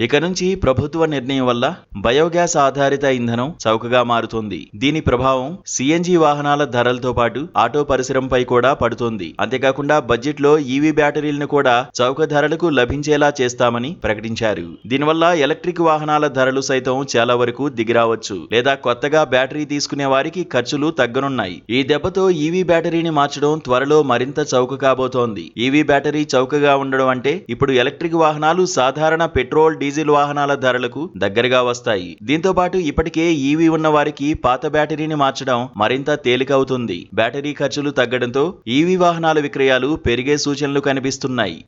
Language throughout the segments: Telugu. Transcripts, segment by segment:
ఇక నుంచి ప్రభుత్వ నిర్ణయం వల్ల బయోగ్యాస్ ఆధారిత ఇంధనం చౌకగా మారుతుంది. దీని ప్రభావం సిఎన్జి వాహనాల ధరలతో పాటు ఆటో పరిశ్రమపై కూడా పడుతుంది. అంతేకాకుండా బడ్జెట్ లో ఈవీ బ్యాటరీలను కూడా చౌక ధరలకు లభించేలా చేస్తామని ప్రకటించారు. దీనివల్ల ఎలక్ట్రిక్ వాహనాల ధరలు సైతం చాలా వరకు దిగిరావచ్చు, లేదా కొత్తగా బ్యాటరీ తీసుకునే వారికి ఖర్చులు తగ్గనున్నాయి. ఈ దెబ్బతో ఈవీ బ్యాటరీని మార్చడం త్వరలో మరింత చౌక కాబోతోంది. ఈవీ బ్యాటరీ చౌకగా ఉండడం అంటే ఇప్పుడు ఎలక్ట్రిక్ వాహనాలు సాధారణ పెట్రోల్, డీజిల్ వాహనాల ధరలకు దగ్గరగా వస్తాయి. దీంతో పాటు ఇప్పటికే ఈవీ ఉన్న వారికి పాత బ్యాటరీని మార్చడం మరింత తేలికవుతుంది. బ్యాటరీ ఖర్చులు తగ్గడంతో ఈవీ వాహనాల విక్రయాలు పెరిగే సూచనలు కనిపిస్తున్నాయి.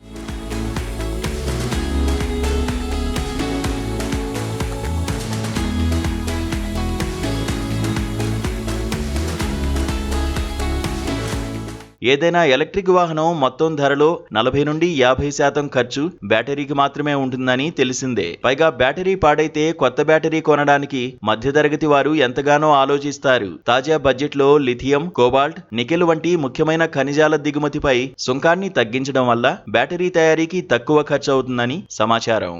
ఏదైనా ఎలక్ట్రిక్ వాహనం మొత్తం ధరలో 40 నుండి 50% ఖర్చు బ్యాటరీకి మాత్రమే ఉంటుందని తెలిసిందే. పైగా బ్యాటరీ పాడైతే కొత్త బ్యాటరీ కొనడానికి మధ్యతరగతి వారు ఎంతగానో ఆలోచిస్తారు. తాజా బడ్జెట్ లో లిథియం, కోబాల్ట్, నికెల్ వంటి ముఖ్యమైన ఖనిజాల దిగుమతిపై సుంకాన్ని తగ్గించడం వల్ల బ్యాటరీ తయారీకి తక్కువ ఖర్చు అవుతుందని సమాచారం.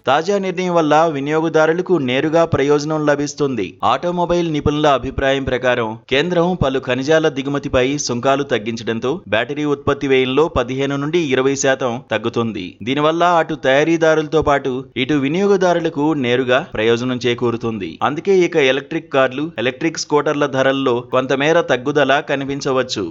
తాజా నిర్ణయం వల్ల వినియోగదారులకు నేరుగా ప్రయోజనం లభిస్తుంది. ఆటోమొబైల్ నిపుణుల అభిప్రాయం ప్రకారం కేంద్రం పలు ఖనిజాల దిగుమతిపై సుంకాలు తగ్గించడంతో బ్యాటరీ ఉత్పత్తి వ్యయంలో 15 నుండి 20% తగ్గుతుంది. దీనివల్ల అటు తయారీదారులతో పాటు ఇటు వినియోగదారులకు నేరుగా ప్రయోజనం చేకూరుతుంది. అందుకే ఇక ఎలక్ట్రిక్ కార్లు, ఎలక్ట్రిక్ స్కూటర్ల ధరల్లో కొంతమేర తగ్గుదల కనిపించవచ్చు.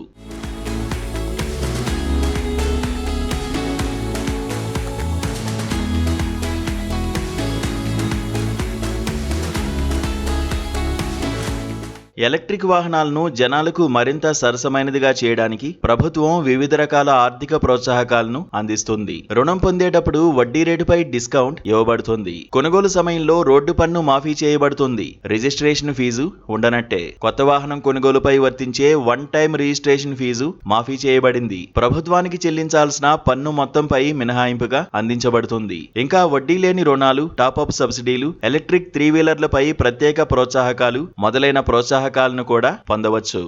ఎలక్ట్రిక్ వాహనాలను జనాలకు మరింత సరసమైనదిగా చేయడానికి ప్రభుత్వం వివిధ రకాల ఆర్థిక ప్రోత్సాహకాలను అందిస్తుంది. రుణం పొందేటప్పుడు వడ్డీ రేటుపై డిస్కౌంట్ ఇవ్వబడుతుంది. కొనుగోలు సమయంలో రోడ్డు పన్ను మాఫీ చేయబడుతుంది. రిజిస్ట్రేషన్ ఫీజు ఉండనట్టే. కొత్త వాహనం కొనుగోలుపై వర్తించే వన్ టైం రిజిస్ట్రేషన్ ఫీజు మాఫీ చేయబడింది. ప్రభుత్వానికి చెల్లించాల్సిన పన్ను మొత్తంపై మినహాయింపుగా అందించబడుతుంది. ఇంకా వడ్డీ లేని రుణాలు, టాపప్ సబ్సిడీలు, ఎలక్ట్రిక్ 3 వీలర్లపై ప్రత్యేక ప్రోత్సాహకాలు మొదలైన ప్రోత్సాహకాలను కూడా పొందవచ్చు.